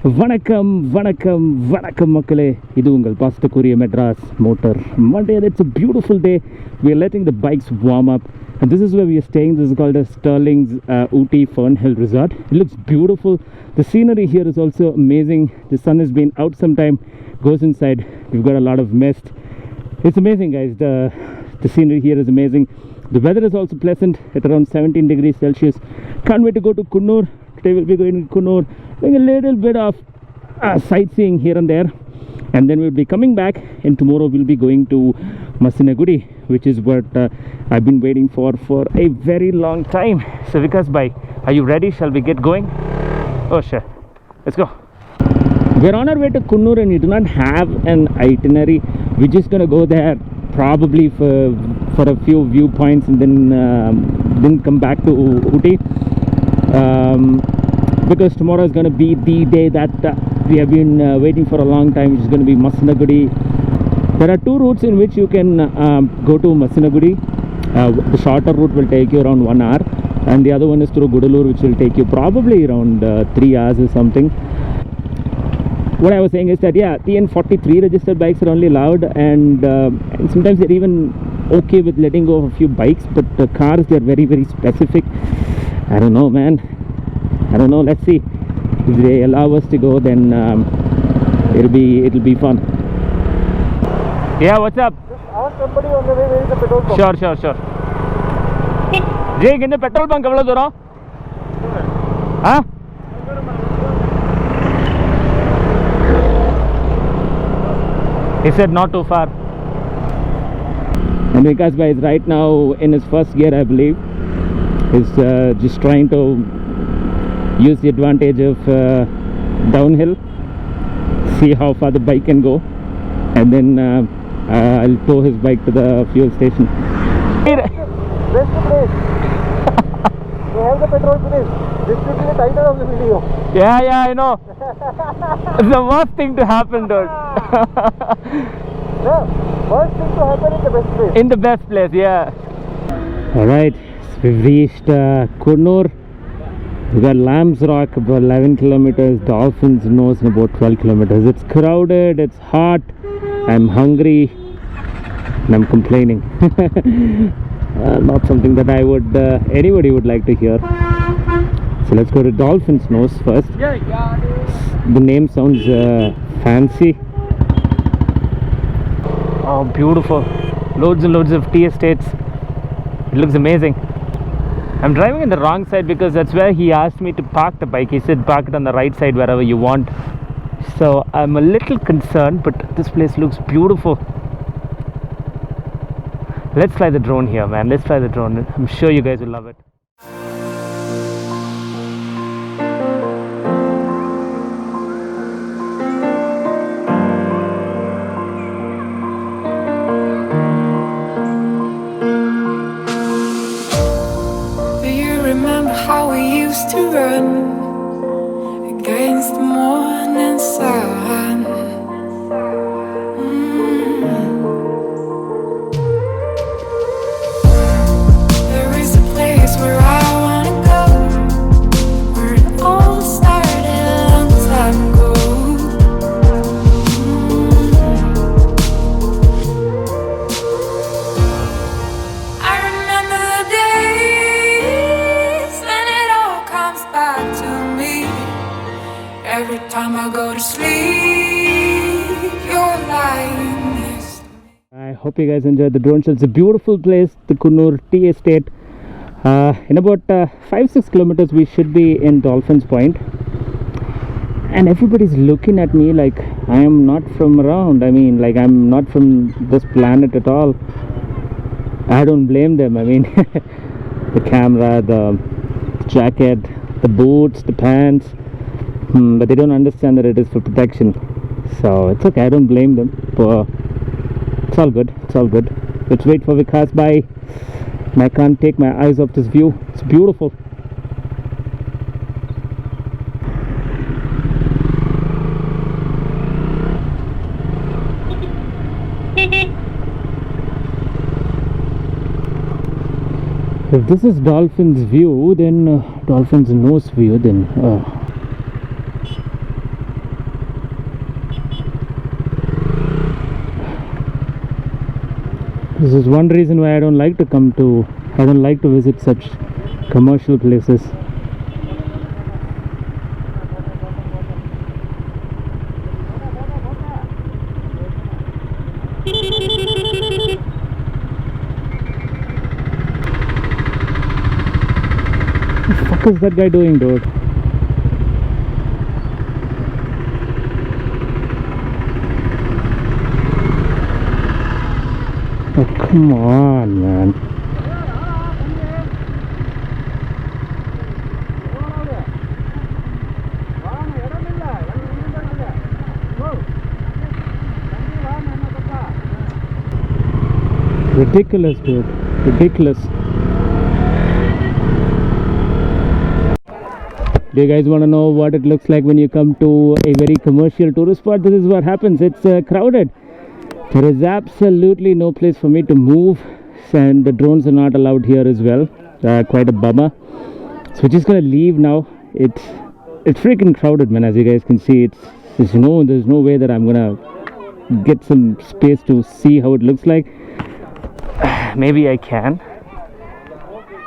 Vanakkam, vanakkam, vanakkam makkale. Idu ungal pastakuriya Madras Motor Monday. It's a beautiful day. We are letting the bikes warm up, and this is where we are staying. This is called as Sterling's Ooty Fernhill Resort. It looks beautiful. The scenery here is also amazing. The sun has been out some time. Goes inside. We've got a lot of mist. It's amazing, guys. The scenery here is amazing. The weather is also pleasant at around 17 degrees Celsius. Can't wait to go to Coonoor. Today we'll be going to Coonoor, doing a little bit of sightseeing here and there, and then we'll be coming back, and tomorrow we'll be going to Massinagudi, which is what I've been waiting for a very long time. So Vikas bhai, are you ready? Shall we get going? Oh sure, let's go. We're on our way to Coonoor and we do not have an itinerary. We're just gonna go there probably for a few viewpoints and then come back to Ooty. Because tomorrow is going to be the day that we have been waiting for a long time, which is going to be Massinagudi. There are two routes in which you can go to Massinagudi. The shorter route will take you around 1 hour, and the other one is through Gudalur, which will take you probably around 3 hours or something. What I was saying is that yeah, TN43 registered bikes are only allowed, and sometimes they're even okay with letting go of a few bikes, but the cars, they're very, very specific. I don't know, man. I don't know. Let's see. If they allow us to go, then it'll be fun. Yeah, what's up? Just ask somebody on the way where is the petrol pump. Sure. Jake, in the petrol pump, how far? Huh? He said not too far. And Vikas bhai is right now in his first gear, I believe. He's just trying to use the advantage of downhill, see how far the bike can go, and then I'll tow his bike to the fuel station. Where's the place? We have the petrol place. This will be the title of the video. Yeah, I know. It's the worst thing to happen, dude. No, worst thing to happen in the best place. In the best place, yeah. Alright, so we've reached Coonoor. We got Lamb's Rock about 11 kilometers, Dolphin's Nose about 12 kilometers. It's crowded, it's hot, I'm hungry, and I'm complaining. Not something that I would, anybody would like to hear. So let's go to Dolphin's Nose first. Yeah, The name sounds fancy. Oh, beautiful. Loads and loads of tea estates. It looks amazing. I'm driving on the wrong side because that's where he asked me to park the bike. He said park it on the right side wherever you want. So I'm a little concerned, but this place looks beautiful. Let's fly the drone here, man. Let's fly the drone. I'm sure you guys will love it. How we used to run against the morning sun. There is a place where I wanna go, where it all started a long time ago. I remember the days when it all comes back to me. Every time I go to sleep, you're lying next to me. I hope you guys enjoyed the drone shot. It's a beautiful place, the Coonoor Tea Estate. In about 5-6 kilometers we should be in Dolphin's Point, and everybody's looking at me like I am not from around. I mean, like I'm not from this planet at all. I don't blame them. I mean, the camera, the jacket, the boots, the pants, but they don't understand that it is for protection. So it's okay, I don't blame them, but it's all good. Let's wait for Vikas bhai. I can't take my eyes off this view. It's beautiful. If this is Dolphin's view, then Dolphin's Nose view, then This is one reason why I don't like to visit such commercial places. What the fuck is that guy doing, dude? Oh, come on, man. Ridiculous, dude. Ridiculous. Do you guys want to know what it looks like when you come to a very commercial tourist spot? This is what happens. It's crowded. There is absolutely no place for me to move, and the drones are not allowed here as well. Quite a bummer. So we're just gonna leave now. It's freaking crowded, man. As you guys can see, there's no way that I'm gonna get some space to see how it looks like. Maybe I can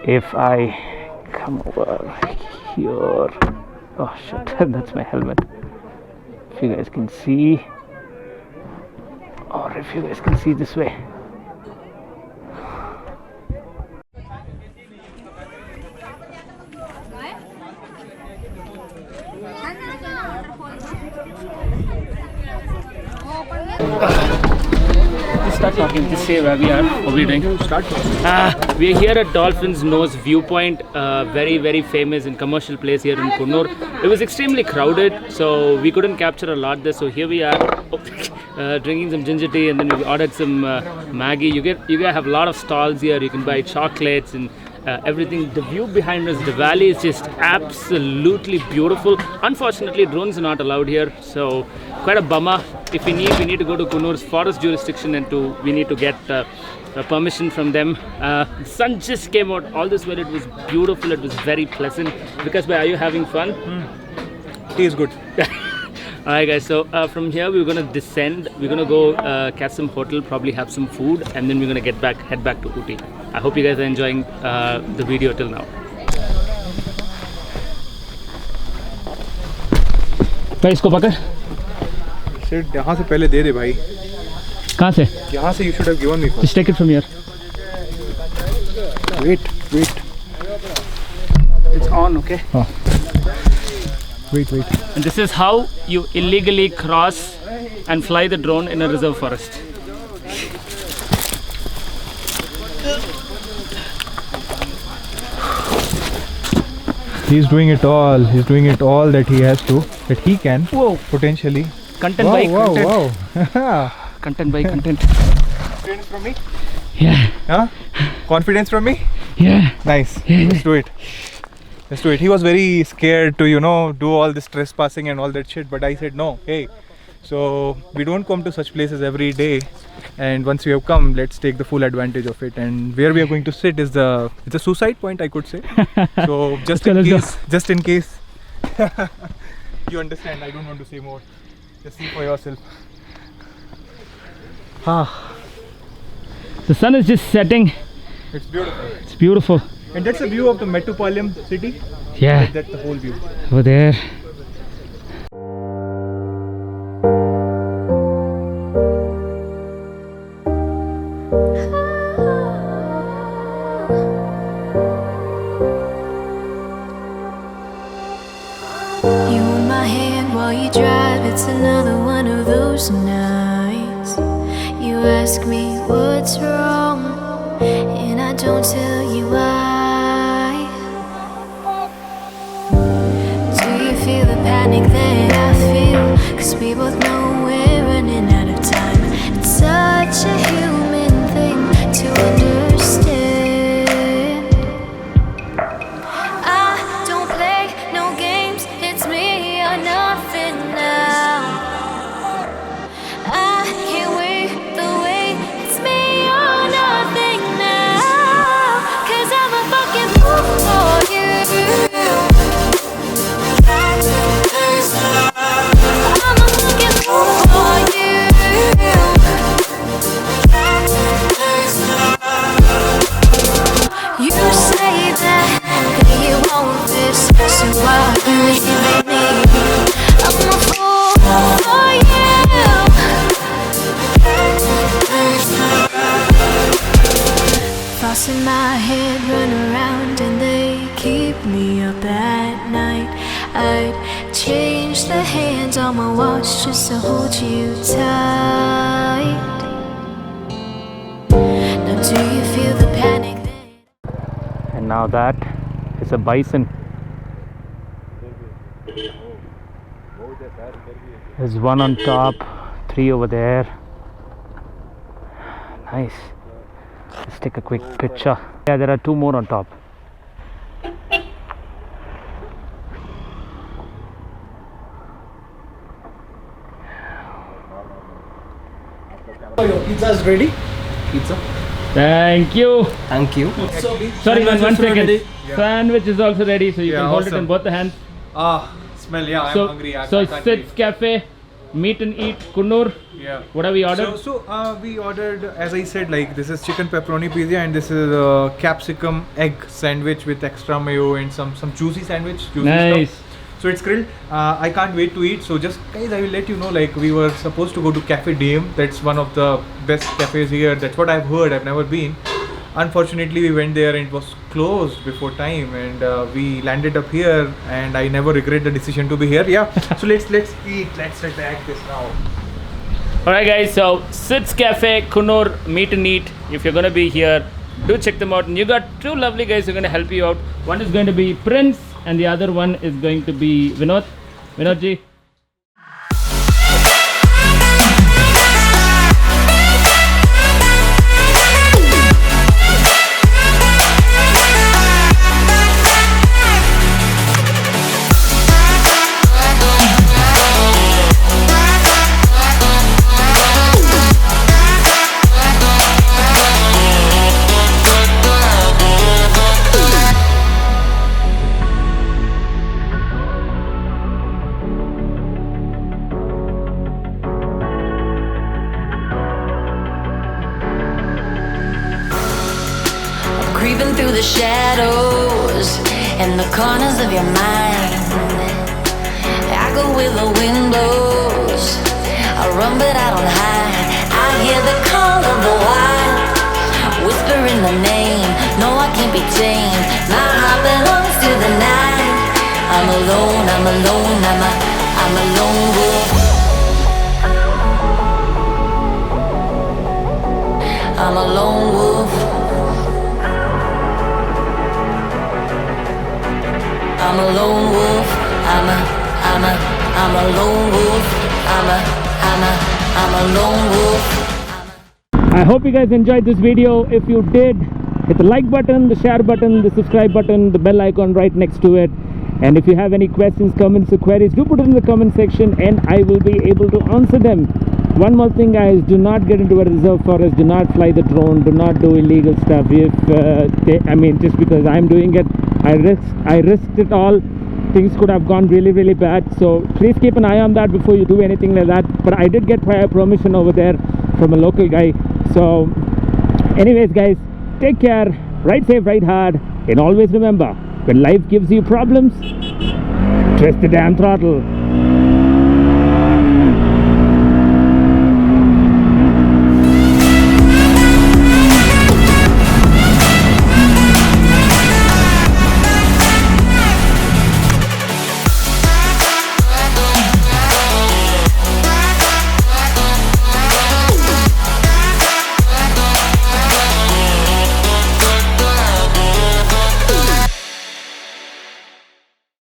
if I come over here. Oh shit, that's my helmet. If you guys can see, or if you guys can see this way. Start talking. Just say where we are. What are we doing? We are here at Dolphin's Nose Viewpoint, very, very famous and commercial place here in Coonoor. It was extremely crowded, so we couldn't capture a lot there. So here we are, drinking some ginger tea, and then we ordered some Maggie. You guys have a lot of stalls here. You can buy chocolates and everything. The view behind us, the valley, is just absolutely beautiful. Unfortunately, drones are not allowed here, so quite a bummer. If we need to go to Coonoor's forest jurisdiction, and we need to get permission from them. The sun just came out. All this weather, it was beautiful. It was very pleasant. Because, are you having fun? Tea is good. Alright guys, so from here we're gonna descend. We're gonna go catch some hotel, probably have some food, and then we're gonna head back to Ooty. I hope you guys are enjoying the video till now. भाई इसको पकड़। Sit यहाँ से पहले दे दे भाई। कहाँ से? यहाँ से you should have given me first. Just take it from here. Wait. It's on, okay? Oh. Wait. And this is how you illegally cross and fly the drone in a reserve forest. He's doing it all. He's doing it all that he has to, that he can. Whoa. Potentially. Content by content. Wow. Content by content. Confidence from me? Yeah. Huh? Confidence from me? Yeah. Nice. Yeah. Let's do it. He was very scared to, do all this trespassing and all that shit, but I said no. Hey, so we don't come to such places every day, and once we have come, let's take the full advantage of it. And where we are going to sit is it's a suicide point, I could say. So just in case you understand, I don't want to say more. Just see for yourself. The sun is just setting. It's beautiful. It's beautiful. And that's the view of the Metropolitan city. Yeah. That's the whole view. Over there. You hold my hand while you drive. It's another one of those nights. You ask me what's wrong, and I don't tell you why. Do you feel the panic that I feel? 'Cause we both know we're running out of time. It's such a human thing to understand. I don't play no games. It's me or nothing now. I can't wait the wait. It's me or nothing now. 'Cause I'm a fucking fool for you. on my watch just to hold you tight. Now do you feel the panic? And now that is a bison. There's one on top, 3 over there. Nice. Let's take a quick picture. Yeah, there are 2 more on top. Your pizza is ready. Pizza. Thank you. Thank you. Sorry, man, 1 second. ready. Sandwich is also ready, so you Yeah, can hold it in awesome. both the hands. Smell, yeah, So, I'm hungry. I so can't Sid's Cafe, meet and eat, Coonoor. Yeah. What have we ordered? So we ordered, as I said, like this is chicken pepperoni pizza and this is capsicum egg sandwich with extra mayo and some juicy sandwich. Juicy Nice. Stuff. So it's grilled. I can't wait to eat. So just guys, I will let you know. Like we were supposed to go to Cafe Dame. That's one of the best cafes here. That's what I've heard. I've never been. Unfortunately, we went there and it was closed before time, and we landed up here. And I never regret the decision to be here. Yeah. So let's eat. Let's attack this now. Alright guys, so Sid's Cafe, Coonoor, meet and eat. If you're gonna be here, do check them out. And you got 2 lovely guys who are gonna help you out. One is going to be Prince and the other one is going to be Vinod. Vinodji. Creeping through the shadows and the corners of your mind. I go where the wind blows. I run but I don't hide. I hear the call of the wild, whispering the name. No, I can't be tamed. My heart belongs to the night. I'm alone, I'm alone, I'm a lone wolf. I'm a lone wolf. I'm a lone wolf. I'm a lone wolf. I'm a lone wolf. I hope you guys enjoyed this video. If you did, hit the like button, the share button, the subscribe button, the bell icon right next to it. And if you have any questions, comments or queries, do put it in the comment section and I will be able to answer them. One more thing guys, do not get into a reserve forest, do not fly the drone, do not do illegal stuff. If just because I'm doing it, I risked it all. Things could have gone really bad, so please keep an eye on that before you do anything like that. But I did get prior permission over there from a local guy. So anyways guys, take care, ride safe, ride hard, and always remember, when life gives you problems, twist the damn throttle.